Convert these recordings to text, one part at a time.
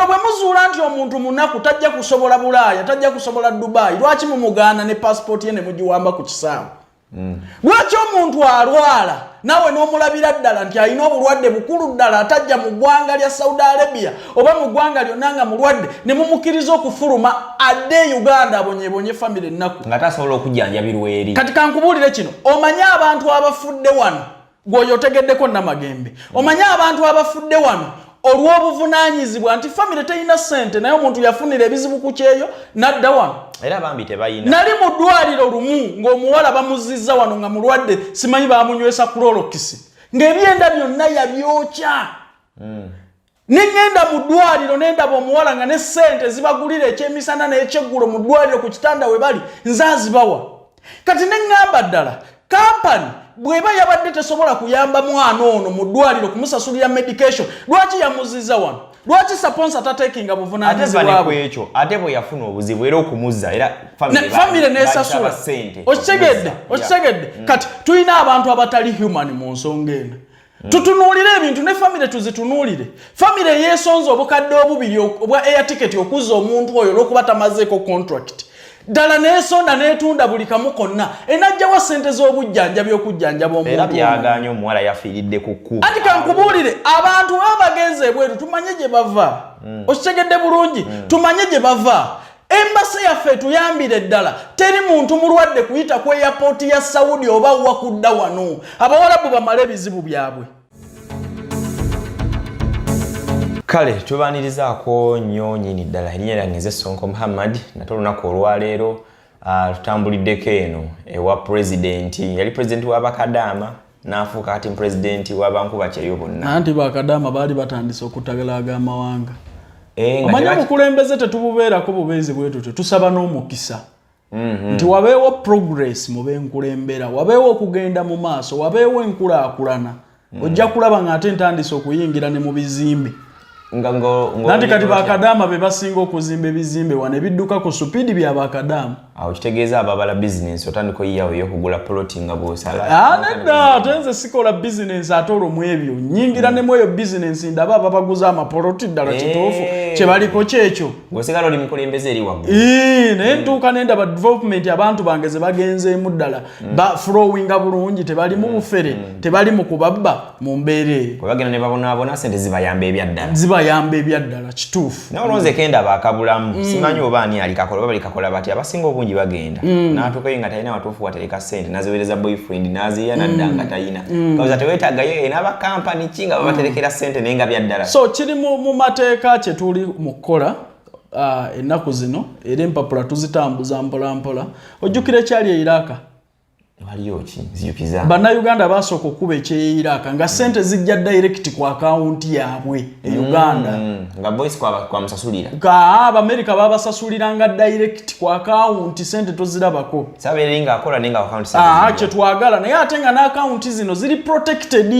ono bwe muzuula nti omuntu munaku tajja kusobola Bulaaya tajja kusobola Dubai lwaki mumugaana ne passport ye ne mugiwamba ku kisaawe lwaki omuntu alwala nawe n'omulabira ddala nti alina obulwadde bukulu ddala atajja mu ggwanga lya Saudi Arabia oba mu ggwanga lyonna nga mulwadde ne mumukiriza okufuluma adde Uganda abonyebonye famire ennaku nga tasobola okujjanjabirwa eri kati kankubuulire kino omanye abantu abafudde wano gwoyo otegeddeko Namagembe omanye abantu abafudde wano olw'obuvunaanyizibwa nti famire terina ssente naye omuntu yafunira ebizibu ku kyeyo nadda wano era bambi tebayina nali mu ddwaliro lumu ng'omuwala bamuzizza wano nga mulwadde simanyi bamunywesa kulolokisi ng'ebyenda byonna yabyokya nengenda mu ddwaliro nendaba omuwala nga ne ssente zibagulira ekyemisana n'ekyeggulo mu ddwaliro ku kitanda we bali nzaazibawa kati neŋŋamba ddala kampani bweba yabadde tesobola kuyamba mwana ono mu ddwaliro kumusasulira medication lwaki yamuzizza wano lwaki sponsor tatekinga buvunaanyizibwa bwabwe ekyo ate bwe yafuna obuzibu era okumuzza era famire nesasula okitegedde kati tulina abantu abatali human mu nsonga eno tutunuulire ebintu ne famire tuzitunuulire famire yeesonza obukadde obubiri obwa air ticket okuzza omuntu oyo olw'okuba tamazeeko contract ddala neesonda neetunda buli kamu konna enajjawa ssente z'obujjanjabi okujjanjaba omuntu era byaganya omuwala yafiiridde ku kkubo anti kankubuulire abantu babagenze ebweru tumanye gye bava okitegedde bulungi tumanye gye bava embasi yaffe tuyambire ddala teri muntu mulwadde kuyita ku airport ya Saudi oba wa kudda wano abawalabu bamale ebizibu byabwe kale tubanirizaako nnyo nnyini ddala erinnya lyange nze Sonko Muhammad nate olunaku olwaleero tutambuliddeko eno ewa pulezidenti yali pulezidenti wa Kadaama n'afuuka kati pulezidenti w'abankuba kyeyo bonna anti Kadaama baali batandise okutagalaaga amawanga omanyi obukulembeze tetububeerako bubeezi bwetutyo tusaba n'omukisa nti wabeewo progress mu b'enkulembera wabeewo okugenda mu maaso wabeewo enkulaakulana ojja kulaba ng'ate ntandise okuyingira ne mu bizimbe nanti kati Kadaama be basinga okuzimba ebizimbe wano ebidduka ku supiidi bya Kadaama awo kitegeeza ababala bizinensi otandika oyiyawo ey'okugula poloti nga bw'osala nedda ate nze sikola bizinensi ate olwo mu ebyo nyingira ne mu eyo bizinensi ndaba ababaguza amapoloti ddala kituufu kye baliko kyekyo ng'osigala oli mukulembeze eri waggulu naye ntuuka nendaba development abantu bange ze bagenzeemu ddala flowinga bulungi tebali mu bufere tebali mu kubabba mu mbeera eyo bwe bagenda ne babonaabona ssente zibayamba ebyaddala zibayamba ebyaddala kituufu naye olonze kenda baakabulamu simanyi oba ani alikakola oba balikakola bati abasinga obungi bagenda n'atuukayo nga talina watuufu watereka ssente n'aziweereza boyfriend n'aziya nadda nga talina kawuza teweetaagayo n'abakampani ki nga babaterekera ssente naye nga byaddala so kiri mu mateeka kye tuli mu kukola ennaku zino era empapula tuzitambuza mpola mpola ojjukira ekyali e Iraq waliyo ki zijukiza bannayuganda basooka okuba ekye Iraq nga ssente zijja direct ku akawunti yaabwe e Uganda nga boys kwa musasulira Abamerika babasasuliranga direct ku akawunti ssente tozirabako sabeera nga akola nenga akawunti kye twagala naye ate nga n'akawunti zino ziri protected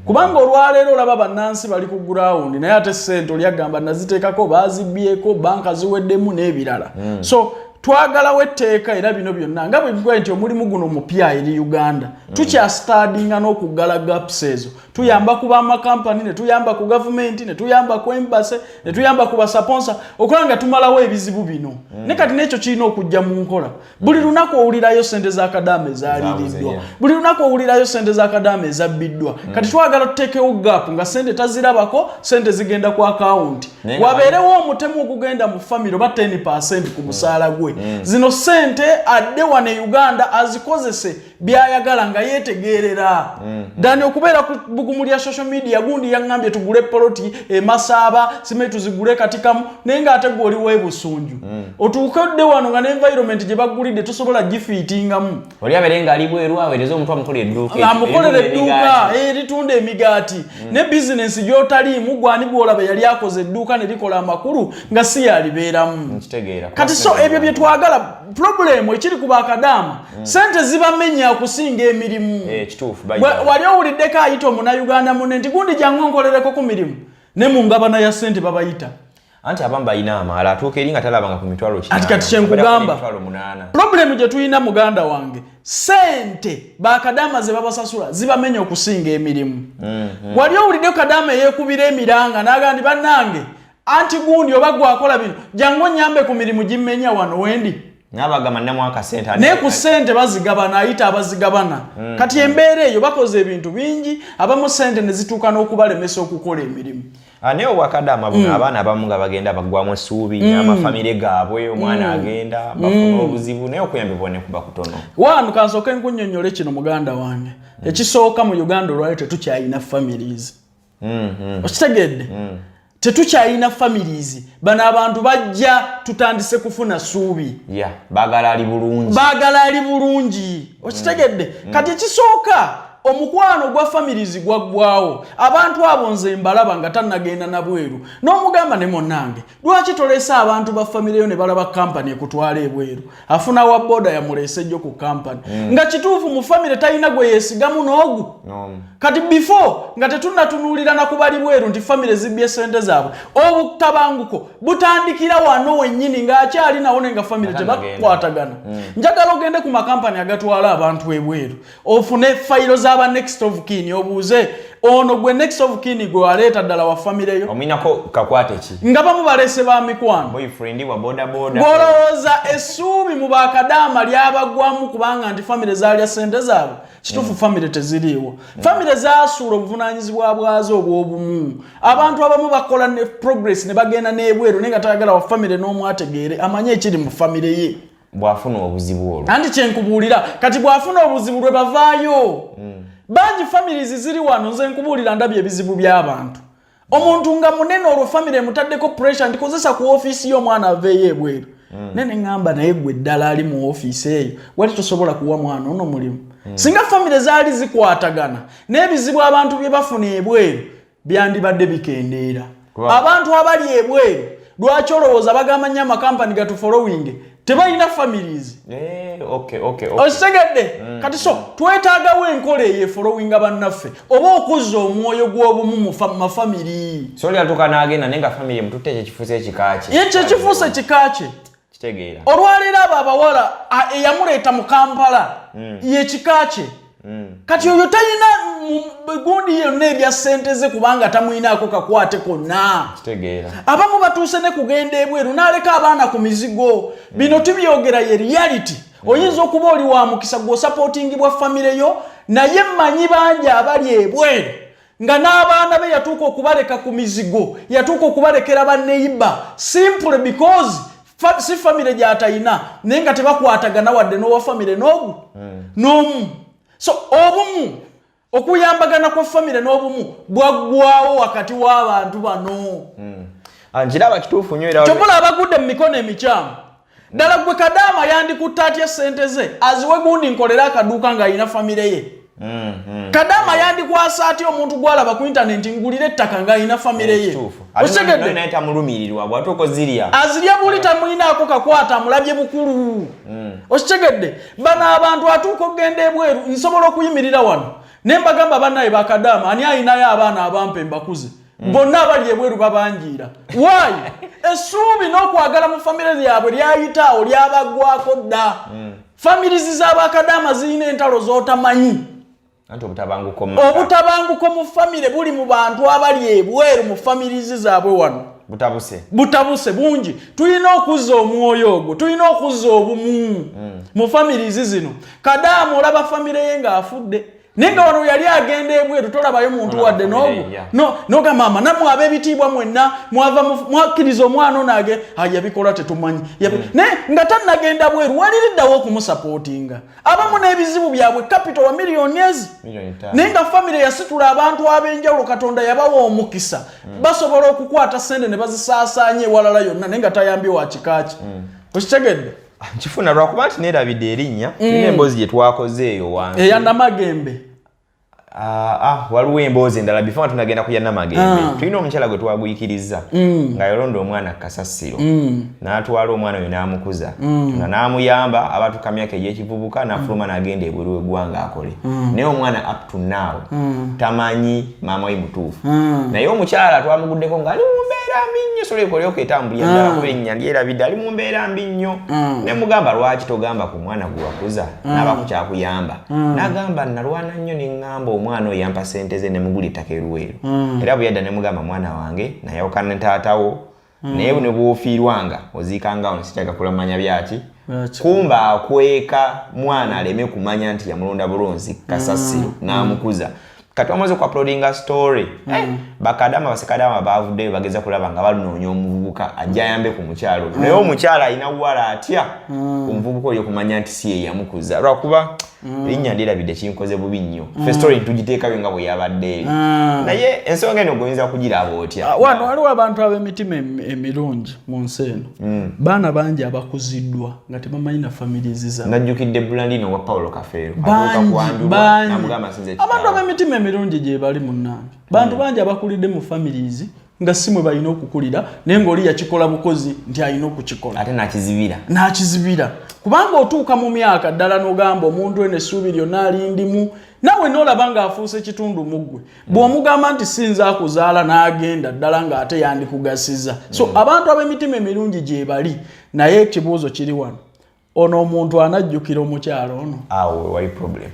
kubanga olwaleero olaba bannansi bali ku ground naye ate ssente olyagamba naziteekako baazibbyeko banka ziweddemu n'ebirala so twagalawo etteeka era bino byonna nga bwe bigwa nti omulimu guno mupya eri Uganda tukyastadinga n'okuggala gaps ezo tuyamba ku bamakampani ne tuyamba ku gavumenti ne tuyamba ku embassy ne tuyamba ku basponsa okola nga tumalawo ebizibu bino ne kati n'ekyo kirina okujja mu nkola buli lunaku owulirayo ssente za Kadaama ezaaliriddwa buli lunaku owulirayo ssente za Kadaama ezabbiddwa kati twagala tuteekewo gap nga ssente tazirabako ssente zigenda ku akawunti wabeerewo omutemu okugenda mu family oba 10% ku musaala gwe zino ssente adde wano e Uganda azikozese byayagala nga yetegerera dani okubeera ku bugumu lya social media gundi yaŋŋambye tugule poloti Masaba simanyi tuzigule katikamu naye ng'ate gw'oli w'ebusunju otuukedde wano nga n'environment gye baggulidde tosobola gifiitingamu oli abeere ng'ali bweru aweereza omuntu amukolera edduuka amukolera edduuka eritunda emigaati ne bizinensi gy'otaliimu gwani gw'olaba yali akoze edduuka ne likola amakulu nga si yalibeeramu kati so ebyo bye twagala problem ekiri ku Kadaama ssente zibamenya okusinga emirimu wali owuliddeko ayita omunayuganda munne nti gundi jangu nkolereko ku mirimu ne mu ngabana ya ssente babayita anti abamu balina amaala atuuka eri nga talabanga ku mitwalo ati kati kyenkugamba problem gye tulina muganda wange ssente Kadaama ze babasasula zibamenya okusinga emirimu wali owuliddeko Kadaama yeekubira emiranga n'agamba nti bannange anti gundi oba gwakola bino jangu nyambe ku mirimu gimmenya wano wendi n'abagamba namwaka sente ne ku sente bazigabana ayita abazigabana kati embeera eyo bakoze ebintu bingi abamu sente ne zituuka n'okubalemesa okukola emirimu naye obwakadaama buno abaana abamu nga bagenda baggwamu essuubi n'amafamire gaabwe omwana agenda bafuna obuzibu naye okuyambibwa ne kuba kutono wano kansooke nkunnyonnyole kino muganda wange ekisooka mu Uganda olwali tetukyayina families okitegedde tetukyayina families bano abantu bajja tutandise kufuna ssuubi baagala ali bulungi okitegedde kati ekisooka omukwano gwa families gwaggwawo abantu abo nze mbalaba nga tannagenda na bweru n'omugamba ne monnange lwaki tolesa abantu ba family yo ne balaba kampani ekutwala ebweru afuna wa boda yamuleese jjo ku kampani nga kituufu mu family talina gwe yeesigamu n'ogu kati before nga tetunnatunuulira na kubali bweru nti family zibbye sente zaabwe obutabanguko butandikira wano wennyini ng'akyali nawo ne nga family tebakwatagana njagala ogende ku makampani agatwala abantu ebweru ofune fayiro za aba next of kin obuuze ono gwe next of kin gwe waleeta ddala wa family yo ominako kakwate ki nga bamu balese ba mikwano boyfriend wa boda bolowooza essuubi mu bakadaama lyabagwamu kubanga nti family zaalya sente zaabwe kituufu family teziriiwo family zaasuula obuvunaanyizibwa bwazo obw'obumu abantu abamu bakola ne progress ne bagenda n'ebweru naye nga tayagala wa family n'omu ategeere amanye ekiri mu family ye bwafuna obuzibu olwo anti kyenkubuulira kati bwafuna obuzibu lwe bavaayo bangi families ziri wano nze nkubuulira ndabye ebizibu by'abantu omuntu nga munene olwo family emutaddeko pressure ndikozesa ku ofiisi y'omwana aveeyo ebweru nene ngamba naye gwe ddala ali mu ofiisi eyo wali tosobola kuwa mwana ono mulimu singa family zaali zikwatagana n'ebizibu abantu bye bafuna ebweru byandibadde bikendeera abantu abali ebweru lwaki olowooza bagamba nnyo amakampani gatufollowing tebalina families okitegedde kati so twetaagawo enkola eyo followinga bannaffe oba okuzza omwoyo gw'obumu mu mafamiri soli atuuka n'agenda naye nga family mututte ekyo kifuuse ekikaaki ekyo kifuuse ekikaaki kitegeera olwaleero abo abawala eyamuleeta mu Kampala yekikaaki kati oyo talina gundi yonna ebya ssente ze kubanga tamwinaako kakwate konna kitegeera abamu batuuse ne kugenda ebweru n'aleka abaana ku mizigo bino tubyogera ye reality oyinza okuba oli wa mukisa gw'osapootingibwa famire yo naye mmanyi bangi abali ebweru nga n'abaana be yatuuka okubaleka ku mizigo yatuuka okubalekera banneyiba simply because si famire gy'atayina naye nga tebakwatagana wadde n'owa famire n'ogu n'omu so obumu okuyambagana kwa family n'obumu bwaggwawo wakati w'abantu bano nkiraba kituufu nnyo era kyopula abagudde mu mikono emikyamu ddala gwe Kadaama yandikutte atya ssente ze aziwe gundi nkolera akaduuka ng'alina family ye Kadaama yandikwasa atya omuntu gwalaba ku internet ngulira ettaka ng'alina family ye okitegedde naye tamulumirirwa bw'atuuka zirya azirya buli tamulinaako kakwata amulabye bukulu okitegedde bano abantu atuuka okugenda ebweru nsobola okuyimirira wano ne mbagamba bannaye ba Kadaama ani ayinayo abaana abampe mbakuze bonna abali ebweru babanjiira waayi essuubi n'okwagala mu famire yaabwe lyayitaawo lyabagwako dda families z'abakadaama zirina entalo z'otamanyi anti obutabanguko mu famire buli mu bantu abali ebweru mu families zaabwe wano butabuse bungi tulina okuzza omwoyo ogwo tulina okuzza obumu mu families zino Kadaama olaba famire ye ng'afudde ninga wano yali agenda ebweru tolabayo muntu wadde noga mama namwe ab'ebitiibwa mwenna mwakkiriza omwana onage yabikola tetumanyi nga tannagenda bweru waliriddawo okumusapootinga abamu n'ebizibu byabwe capital wa millions naye nga famire yasitula abantu ab'enjawulo Katonda yabawa omukisa basobola okukwata sente ne bazisaasaanya ewalala yonna naye nga tayambye wa kikaaki okitegedde nkifuna lwakuba nti neerabidde erinnya tulina emboozi gye twakoze eyo wansi eya Namagembe waliwo emboozi endala before tunagenda ku ya Namagembe tulina omukyala gwe twaguyikiriza nga yalonda omwana Kasasiro n'atwala omwana oyo n'amukuza nga n'amuyamba abatuuka myaka egy'ekivubuka n'afuluma n'agenda ebweru w'eggwanga akole naye omwana up to now tamanyi maama we mutuufu naye omukyala twamuguddeko nga ali mu mbeera mbi nnyo solekolyoka etambulira ddala kuba ennya lyerabidde ali mu mbeera mbi nnyo ne mugamba lwaki togamba ku mwana gwe wakuza n'aba ku kyakuyamba n'agamba nalwana nnyo ne ŋŋamba omwana oyo yampa ssente ze ne mugula ettaka eruweero era bwe yadda ne mugamba mwana wange nayawukana ne taatawo naye ne bw'ofiirwanga oziikanga ono sitaka kulamanya byaki kumba akweka mwana aleme kumanya nti yamulonda bulonzi kasasiro n'amukuza kati wamaze ku uploadinga story bakadama basekadama bavudde bageza kulaba nga balunoonya omuvubuka ajja ayambe ku mukyalo naye omukyala alina wala atya omuvubuka oyo kumanya nti si ye yamukuza lwakuba linnya ndirabidde kinkoze bubi nnyo fe story tugiteekayo nga bwe yabadde eri naye ensonga eno goyinza kugiraba otya wano waliwo abantu ab'emitima emirungi mu nsi eno baana bangi abakuziddwa nga tebamanyi na families zaabwe najjukidde Blandino wa Paulo Kafeero abantu ab'emitima emirungi gye bali munnange bantu bangi abakulidde mu families nga simwe balina okukulira naye ng'oli yakikola bukozi nti alina okukikola ate n'akizibira kubanga otuuka mu myaka ddala n'ogamba omuntu eno essuubi lyonna alindimu nawe n'olaba ng'afuuse kitundu mu ggwe bw'omugamba nti sinza akuzaala n'agenda ddala ng'ate yandikugasiza so abantu ab'emitima emirungi gye bali naye ekibuuzo kiri wano ono omuntu anajjukira omukyalo ono awo wali problem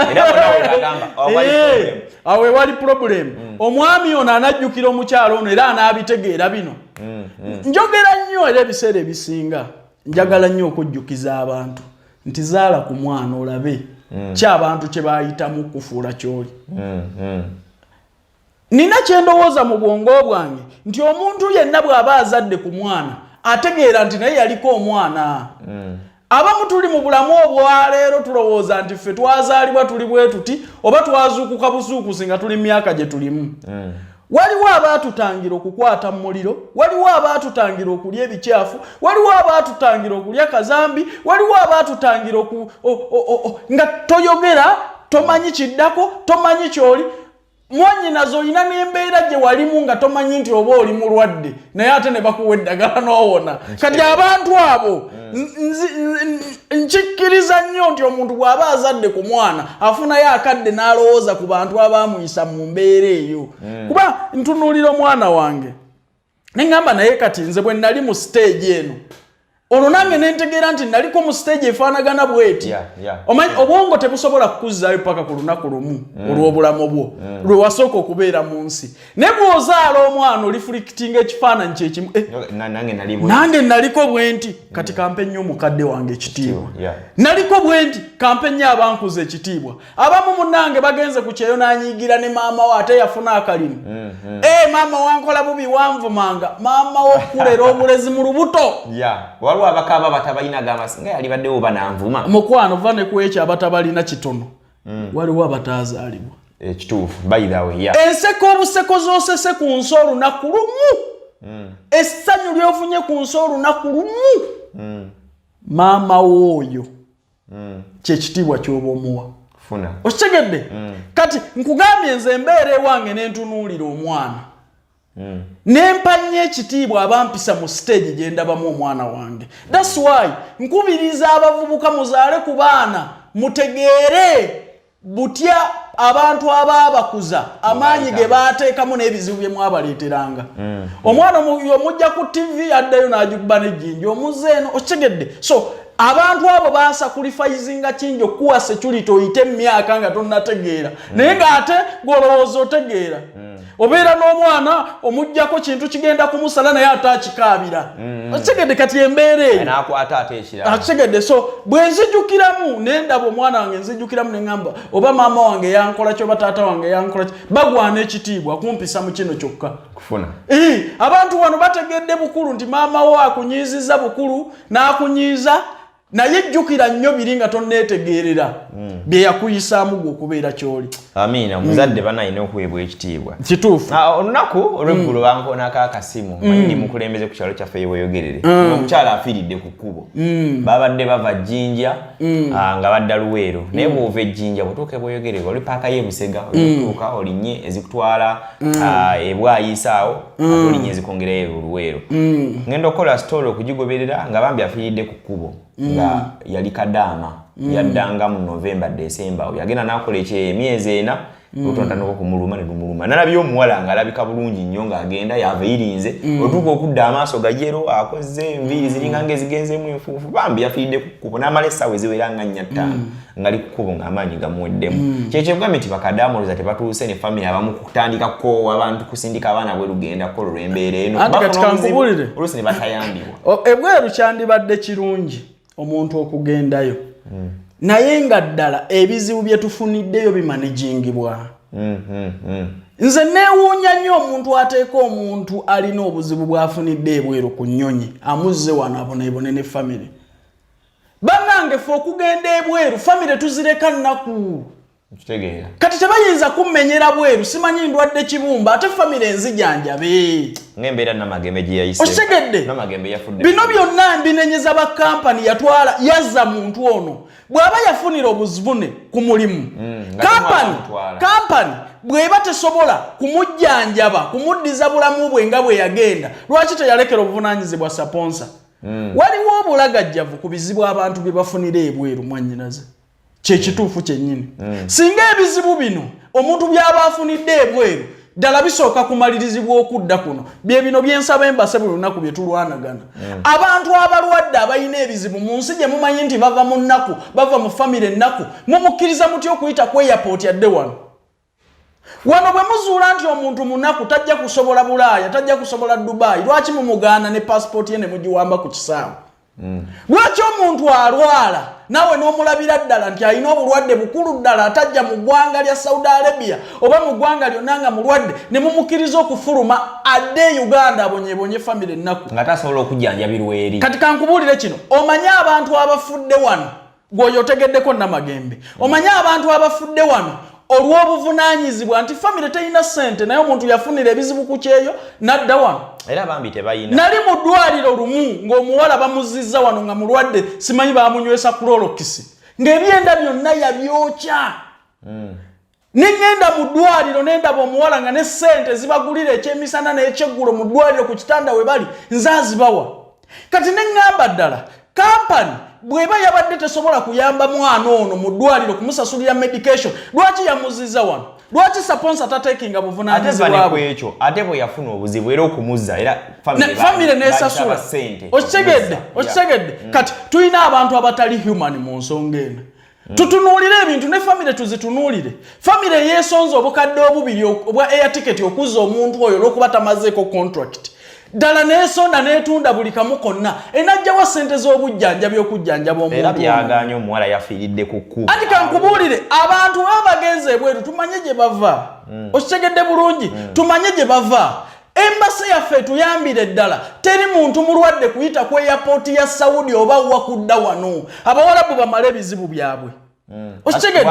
awe wali problem omwami ono anajjukira omukyalo ono era anaabitegeera bino njogera nnyo era ebiseera ebisinga njagala nnyo okujjukiza abantu nti zaala ku mwana olabe ky'abantu kye baayitamu kufuula kyoli nina kyendowooza mu bwongo bwange nti omuntu yenna bw'aba azadde ku mwana ategeera nti naye yaliko omwana abamu tuli mu bulamu obwaleero tulowooza nti ffe twazaalibwa tuli bwe tuti oba twazuukuka buzuukusi nga tuli myaka gye tulimu waliwo abaatutangira okukwata mu muliro waliwo abaatutangira okulya ebikyafu waliwo abaatutangira okulya kazambi waliwo abaatutangira nga toyogera tomanyi kiddako tomanyi kyoli mwanyinazo olina n'embeera gye walimu nga tomanyi nti oba oli mulwadde naye ate ne bakuwa eddagala n'owona kati abantu abo nkikkiriza nnyo nti omuntu bw'aba azadde ku mwana afunayo akadde n'alowooza ku bantu abaamuyisa mu mbeera eyo kuba ntunuulira omwana wange ne ngamba naye kati nze bwe nali mu stage eno ono nange nentegeera nti naliko mu stage efaanagana bweti omanyi obwongo tebusobola kukuzzaayo paka ku lunaku lumu olw'obulamu bwo lwe wasooka okubeera mu nsi naye bw'ozaala omwana olifulikitinga ekifaananyi kyekimu nange naliko bwe nti kati kampe nnyo omukadde wange ekitiibwa naliko bwe nti kampe nnyo abankuza ekitiibwa abamu munnange bagenze ku kyeyo n'anyiigira ne maama we ate yafuna akalimu maama wankola bubi wanvumanga maama wo okulera obulezi mu lubuto abakaba batabalina gamasinga yali baddewo bananvuma mukwano va ne kwekyo abatabalina kitono waliwo abataazaalibwa ekituufu by the way enseko obuseko z'osese ku nsi olunaku lumu essanyu ly'ofunye ku nsi olunaku lumu maama w'oyo kyekitiibwa ky'oba omuwa okitegedde kati nkugambye nze embeera ewange n'entunuulira omwana nempanya ekitiibwa abampisa mu stage gye ndabamu omwana wange that's why nkubiriza abavubuka muzaale ku baana mutegeere butya abantu abaabakuza amaanyi ge baateekamu n'ebizibu bye mwabaleeteranga omwana omujja ku TV addayo n'agikuba n'ejjinja omuze eno okitegedde so abantu abo basakulifayizinga kingi okuwa security oyite emyaka nga tonnategeera naye ng'ate gw'olowooza otegeera obeera n'omwana omuggyako kintu kigenda kumusala naye ate akikaabira okitegedde kati embeera eyo akitegedde so bwe nzijukiramu nendaba omwana wange nzijukiramu neŋŋamba oba maama wange yankola ki oba taata wange yankola ki bagwana ekitiibwa kumpisa mu kino kyokka abantu wano bategedde bukulu nti maama wo akunyiizizza bukulu n'akunyiiza naye jjukira nnyo biri nga tonneetegeerera bye yakuyisaamu gwe okubeera ky'oli amiina omuzadde banalina okuweebwa ekitiibwa kituufu olunaku olw'eggulu bankoonako akasimu manyi ndi mukulembeze ku kyalo kyaffe yeweeyogerere omukyala afiiridde ku kkubo babadde bava Jjinja nga badda Luweero naye bw'ova ejjinja bw'otuuka ebweyogerere oli paaka y'ebusega olituuka olinnye ezikutwala ebwayiisa awo ate olinnye ezikongerayo Luweero ngenda okukola sitole okugigoberera nga bambi afiiridde ku kkubo nga yali Kadaama yaddanga mu November December yagenda n'akola emyezi 4 otondano kumuluma ne dumuluma nalabyo omuwala ngalabika bulungi nnyo ng'agenda yava irinze otuuka okudda amaaso gajero akoze enviiri ziringa ngezigenzeemu enfuufu bambi yafiiridde ku kkubo n'amala essaawa eziwera nga 4 ngali ku kkubo ng'amaanyi gamuweddemu kyekyo kugambye nti bakadaama olowooza tebatuuse ne famire abamu kutandika kukoowa abantu kusindika abaana bwe lugenda kukola olw'embeera eno oluusi ne batayambibwa ebweru kyandibadde kirungi omuntu okugendayo naye nga ddala ebizibu bye tufuniddeyo bimanejingibwa nze neewuunya nnyo omuntu ateeka omuntu alina obuzibu bw'afunidde ebweru ku nnyonyi amuzze wano aboneebone ne famire bannange ffe okugenda ebweru famire tuzireka nnaku kati tebayinza kummenyera bweru simanyi ndwadde kibumba ate famire enzijanjabe ng'embeera namagembe gye yayise okitegedde namagembe yafudde bino byonna mbinenyeza ba kampani yatwala yazza muntu ono bw'aba yafunira obuzibune ku mulimu kampani bw'eba tesobola kumujjanjaba kumuddiza bulamu bwe nga bwe yagenda lwaki teyalekera obuvunaanyizibwa saponsa waliwo obulagajjavu ku bizibu abantu bye bafunira ebweru mwannyinaze kyekituufu kyennyini singa ebizibu bino omuntu by'aba afunidde ebweru ddala bisooka kumalirizibwa okudda kuno bye bino byensaba embase buli lunaku bye tulwanagana abantu abalwadde abalina ebizibu mu nsi gye mumanyi nti bava mu nnaku bava mu famire ennaku mumukkiriza mutya okuyita ku airport yadde wano bwe muzuula nti omuntu munaku tajja kusobola Bulaaya tajja kusobola Dubai lwaki mumugaana ne passport ye ne mugiwamba ku kisaawe lwaki omuntu alwala nawe n'omulabira ddala nti alina obulwadde bukulu ddala atajja mu ggwanga lya Saudi Arabia oba mu ggwanga lyonna nga mulwadde ne mumukkiriza okufuluma adde Uganda abonyebonye famire ennaku nga tasobola okujjanjabirwa eri kati kankubuulire kino omanye abantu abafudde wano gwoyo otegeddeko namagembe omanye abantu abafudde wano olw'obuvunaanyizibwa nti famire terina ssente naye omuntu yafunira ebizibu ku kyeyo nadda wano era bambi tebayina nali mu ddwaliro lumu ng'omuwala bamuzizza wano nga mulwadde simanyi bamunywesa kulolokisi ng'ebyenda byonna yabyokya nengenda mu ddwaliro nendaba omuwala nga ne ssente zibagulira ekyemisana n'ekyeggulo mu ddwaliro ku kitanda we bali nzaazibawa kati neŋŋamba ddala kampani bweba yabadde tesobola kuyamba mwana ono mu ddwaliro kumusasulira medication lwaki yamuzizza wano lwaki saponsa tatekinga buvunaanyizibwa bwekyo ate bwe yafuna obuzibu era okumuzza era famire nesasula okitegedde kati tulina abantu abatali human mu nsonga eno tutunuulire ebintu ne famire tuzitunuulire famire yeesonza obukadde obubiri obwa air ticket okuzza omuntu oyo olw'okuba tamazeeko contract ddala n'esonda n'etunda buli kamu konna enajjawa ssente z'obujjanjabi okujjanjaba omuntu era byagaanye omuwala yafiiridde ku kkubo anti kankubuulire abantu baba bagenze ebweru tumanye gye bava okitegedde bulungi tumanye gye bava embasi yaffe etuyambire ddala teri muntu mulwadde kuyita ku airport ya Saudi oba wakudda wano abawalabu bamale ebizibu byabwe okitegedde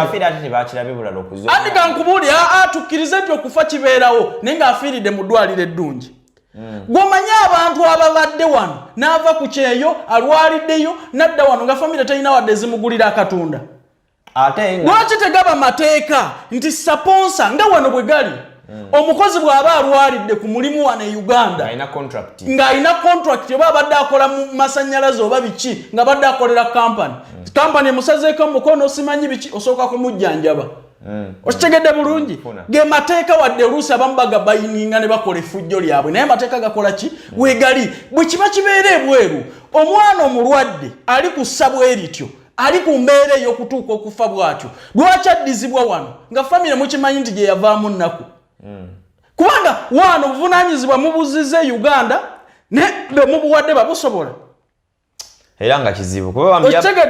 anti kankubuulire tukkirize nti okufa kibeerawo naye ng'afiiridde mu ddwaliro eddungi gwomanye abantu ababadde wano n'ava ku kyeyo alwaliddeyo nadda wano nga famire terina wadde zimugulira akatunda lwaki tegaba mateeka nti saponsa nga wano bwe gali omukozi bw'aba alwalidde ku mulimu wano e Uganda ng'alina contract oba abadde akola mu masannyalaze oba biki nga badde akolera kampani emusazeeko mukono simanyi biki osooka kumujjanjaba okitegedde bulungi ge mateeka wadde oluusi abamu bagabayininga ne bakola effujjo lyabwe naye mateeka gakola ki wegali bwe kiba kibeera ebweru omwana omulwadde ali ku ssabwe erityo ali ku mbeera ey'okutuuka okufa bw'atyo lwaki addizibwa wano nga famire mukimanyi nti gye yavaamu nnaku kubanga wano obuvunaanyizibwa mubuzizza e Uganda ne be mubuwadde babusobola era nga kizibu kuba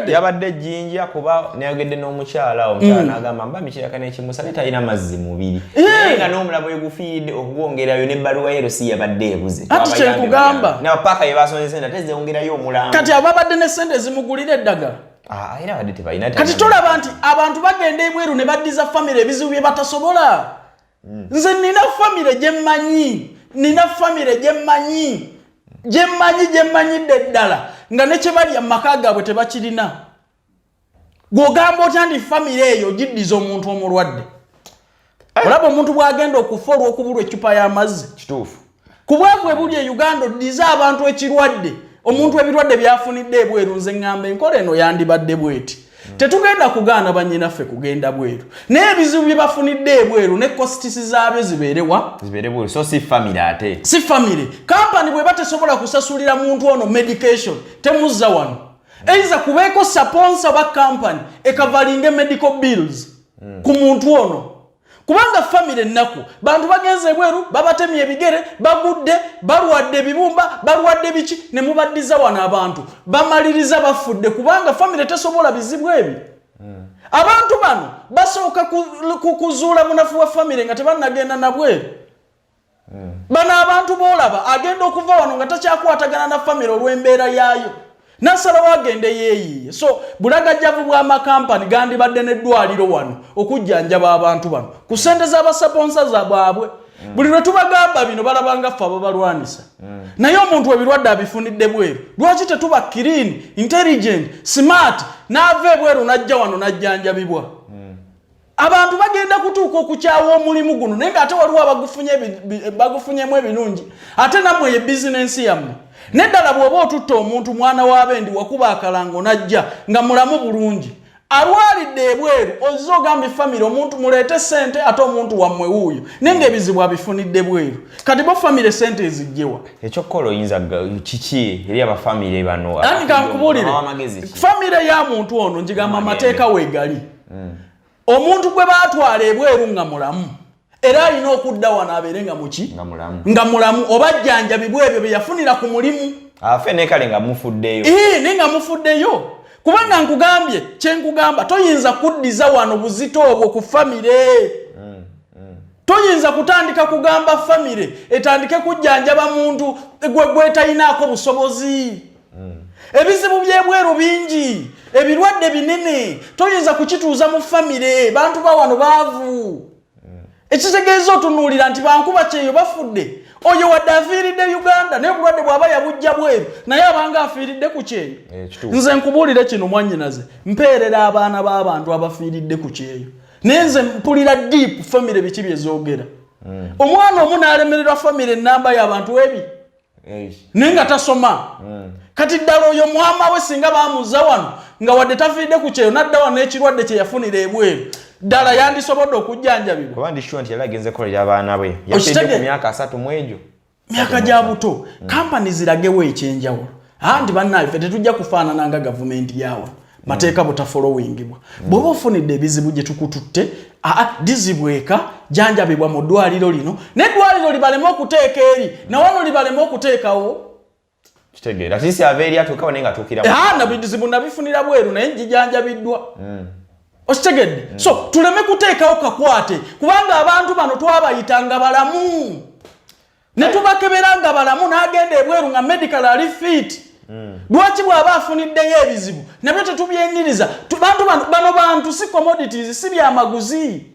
yabadde ejjinja kuba neyagedde n'omukyala omukyala n'agamba mba mikiraka n'ekimusa ne talina mazzi mubiri naye nga n'omulabo egufiiridde okugwongerayo n'ebbaluwa ye si yabadde ebuze ati kyekugamba nabapaaka ye basonze sente ate zewongerayo omulambo kati ababadde ne sente zimugulira eddagala era badde tebalina kati tulaba nti abantu bagenda ebweru ne baddiza famire ebizibu bye batasobola nze nina famire gye mmanyidde ddala nga ne kye bali amaka gaabwe tebakirina gw'ogamba otya nti famire eyo giddiza omuntu omulwadde olaba omuntu bw'agenda okufa olw'okubulwa eccupa y'amazzi kituufu ku bwavu ebuli e Uganda oddiza abantu ekirwadde omuntu ebirwadde byafunidde ebweru nze ŋŋamba enkola eno yandibadde bweti tetugenda kugaana bannyinaffe kugenda bweru n'ebizibu bye bafunidde ebweru ne kositisi zaabyo zibeere bweru so si family ate si family kampani bwe batesobola kusasulira muntu ono medication temuzza wano eiza kubeeko sponsor ba kampani ekavalinge medical bills ku muntu ono kubanga family ennaku bantu bagenze ebweru babatemye ebigere bagudde balwadde ebibumba balwadde biki ne mubaddiza wano abantu bamaliriza bafudde kubanga family tesobola bizibu ebi abantu bano basooka kuzuula munafu wa family nga tebannagenda nabweru bano abantu boolaba agenda okuva wano nga takyakwatagana na family olw'embeera yaayo nasalawo agende yeeyiye so bulagajjavu bw'amakampani gandibadde n'eddwaliro wano okujjanjaba abantu bano ku ssente z'abasponsa baabwe buli lwe tubagamba bino balabanga ffe ababalwanisa naye omuntu ebirwadde abifunidde bweru lwaki tetuba clean intelligent smart n'ava ebweru n'ajja wano n'ajjanjabibwa abantu bagenda kutuuka okukyawa omulimu guno naye ng'ate waliwo bagufunyemu ebirungi ate nammwe ye bizinensi yammwe neddala bw'oba otutta omuntu mwana w'abendi wakuba akalango n'ajja nga mulamu bulungi alwalidde ebweru ozza ogambye famire omuntu muleete ssente ate omuntu wammwe wuuyo naye ng'ebizibu abifunidde bweru kati bo famire ssente ezijjewa ekyokukola oyinza kiki eri abafamire bano ani kankubuulire famire ya muntu ono njigamba amateeka weegali omuntu gwe baatwala ebweru nga mulamu era alina okudda wano abeere nga muki nga mulamu oba jjanjabibwa ebyo bye yafunira ku mulimu afe nekale nga mufuddeyo naye nga mufuddeyo kubanga nkugambye kyenkugamba toyinza kuddiza wano buzito obwo ku famire toyinza kutandika kugamba famire etandike kujjanjaba muntu gwetayinaako busobozi ebizibu by'ebweru bingi ebirwadde binene toyinza kukituuza mu famire bantu bawano baavu ekitegeeza otunuulira nti bankuba kyeyo bafudde oyo wadde afiiridde Uganda naye obulwadde bw'aba yabujja bweru naye abanga afiiridde ku kyeyo nze nkubuulire kino mwannyinaze mpeerera abaana b'abantu abafiiridde ku kyeyo naye nze mpulira deep famire biki byezoogera omwana omu n'alemererwa famire ennamba y'abantu ebi naye nga tasoma kati ddala oyo mwama we singa baamuza wano nga wadde tafiiridde ku kyeyo nadda wano n'ekirwadde kye yafunira ebweru ddala yandisobodde okujjanjabibwa kuba ndi sure nti yali agenze kolera abaana be yafidde ku myaka 3 mu egyo myaka gya buto kampani ziragewo ekyenjawulo nti bannaayo ffe tetujja kufaanana nga gavumenti yawo mateeka butafolowingibwa bw'oba ofunidde ebizibu gye tukututte dizibweka janjabibwa mu ddwaliro lino n'eddwaliro libaleme okuteeka eri nawano libaleme okuteekawo kitegeera sisi ava eri atuukawo naye nga tuukira nabizibu nabifunira bweru naye njijanjabiddwa okitegedde so tuleme kuteekawo kakwate kubanga abantu bano twabayitanga balamu ne tubakebera nga balamu n'agenda ebweru nga medical ali fit lwaki bw'aba afuniddeyo ebizibu nabyo tetubyenyiriza bano bantu si commodities si byamaguzi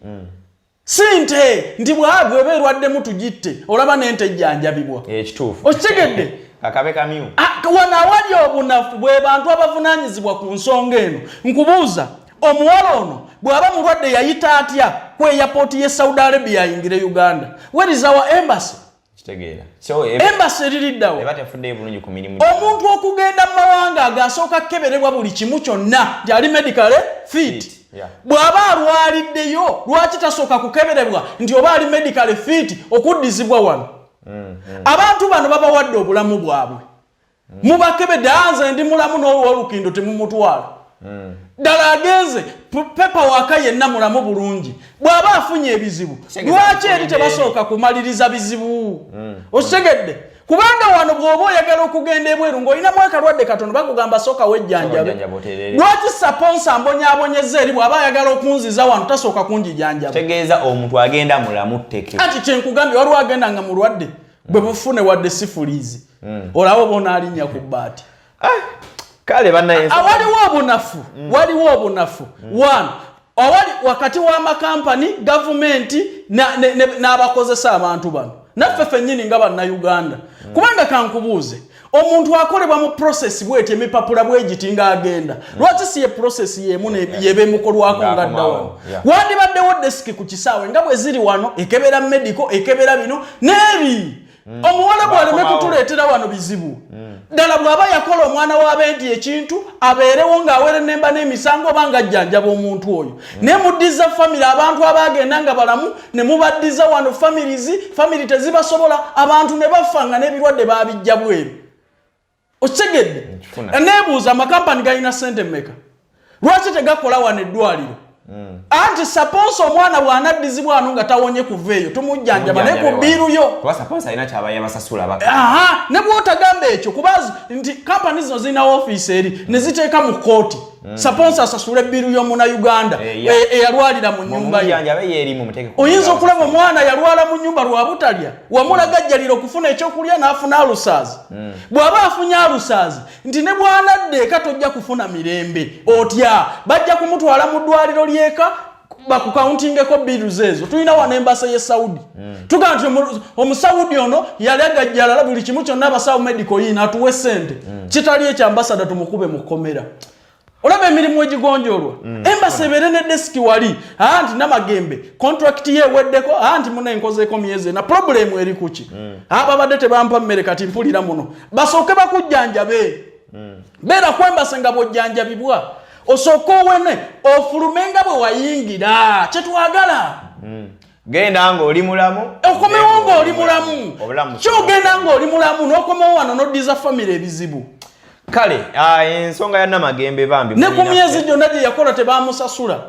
si nte nti bwagwe beerwaddemu tugitte olaba n'ente ejjanjabibwa ekituufu okitegedde akabe kamyu wano awali obunafu bwe bantu abavunaanyizibwa ku nsonga eno nkubuuza omuwala ono bw'aba mulwadde yayita atya ku airport ye Saudi Arabia ayingire Uganda where is our embassy kitegeera embassy eririddawo ebatefuddeyo bulungi ku mirimu omuntu okugenda mu mawanga agasooka keberebwa buli kimu kyonna nti ali medical fit bw'aba alwaliddeyo lwaki tasooka kukeberebwa nti oba ali medical fit okuddizibwa wano abantu bano babawadde obulamu bwabwe mubakebedde nze ndi mulamu n'olwolukindo temumutwala ddala agenze pepa waka yenna mulamu bulungi bw'aba afunye ebizibu lwaki eri tebasooka kumaliriza bizibu okitegedde kubanga wano bw'oba oyagala okugenda ebweru ng'olinamu akalwadde katono bakugamba sooka wejjanjabe lwaki saponsa mbonyaabonyeza eri bw'aba ayagala okunziza wano tasooka kunjijanjaba kitegeeza omuntu agenda mulamu tteke anti kyenkugambye waliwo agenda nga mulwadde bwe bufune wadde sifuliizi olaba oba onaalinnya ku bbaati kale banaye waliwo obunafu one awali wakati w'amakampani gavumenti n'abakozesa abantu bano naffe ffennyini nga bannayuganda kubanga kankubuuze omuntu akolebwa mu process bweti emipapula bwegiti ng'agenda lwaki si ye process yemu yebeemukolwako nga ddawo wandibaddewo desiki ku kisaawe nga bwe ziri wano ekebera medical ekebera bino n'ebi omuwala bw'aleme kutuleetera wano bizibu ddala bw'aba yakola omwana w'abendi ekintu abeerewo ng'awere nemba n'emisango oba ng'ajjanjaba omuntu oyo naye muddiza famire abantu abagenda nga balamu ne mubaddiza wano famire tezibasobola abantu ne bafa nga n'ebirwadde babijja bweru okitegedde neebuuza amakampani galina ssente mmeka lwaki tegakola wano eddwaliro anti saponsa omwana bw'anaddizibwa wano nga tawonye kuva eyo tumujjanjaba naye ku bbiiruyo ne bw'otagamba ekyo kubazi nti kampani zino zirina ofiisi eri ne ziteeka mu kooti saponsa asasula ebbiiru y'omunayuganda eyalwalira mu nnyumba ye oyinza okulaba omwana yalwala mu nnyumba lwa butalya wamulagajjalira okufuna ekyokulya n'afuna alusaazi bw'aba afunye alusaazi nti ne bw'anadda eka tojja kufuna mirembe otya bajja kumutwala mu ddwaliro lyeka bakukauntingeko biruzi ezo tulina wano embasa ye Saudi tuga nti omusaudi ono yali agajjalala buli kimu kyonna abasawo medical yina atuwe ssente kitali ekyambasada tumukube mu kkomera olaba emirimu egigonjoolwa embasa ebeere ne desiki wali anti namagembe contract ye eweddeko anti muna enkozeeko myezi na problemu eri kuki ababadde tebampa mmere kati mpulira muno basooke bakujjanjabe beera kwembasa nga bw'ojjanjabibwa osooka owene ofulumenga bwe wayingira kyetwagala genda ng'oli mulamu okomewo ng'oli mulamu kyogenda ng'oli mulamu n'okomewo wano n'oddiza famire ebizibu kale ensonga ya namagembe bambi ne ku myezi gyonna gye yakola tebamusasula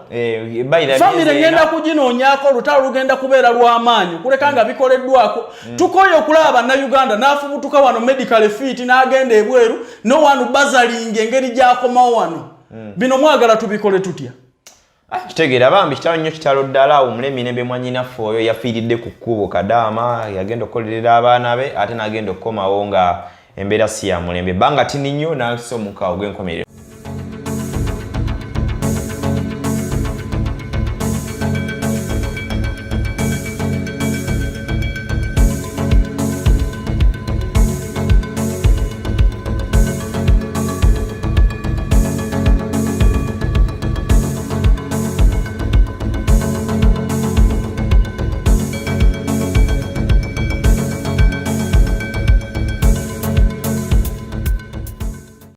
famire ngenda kuginoonyaako olutalo lugenda kubeera lw'amaanyi kuleka nga bikoleddwako tukoye okulaba bannayuganda n'afubutuka wano medical fit n'agenda ebweru nowanu bazalinga engeri gy'akomawo wano bino mwagala tubikole tutya kitegeera bambi kitalo nnyo kitalo ddala omulemi ne bemwanyinaffe oyo yafiiridde ku kkubo Kadaama yagenda okukolerera abaana be ate n'agenda okukomawo nga embeera si ya mulembe banga tini nnyo n'asomuka ogw'enkomerero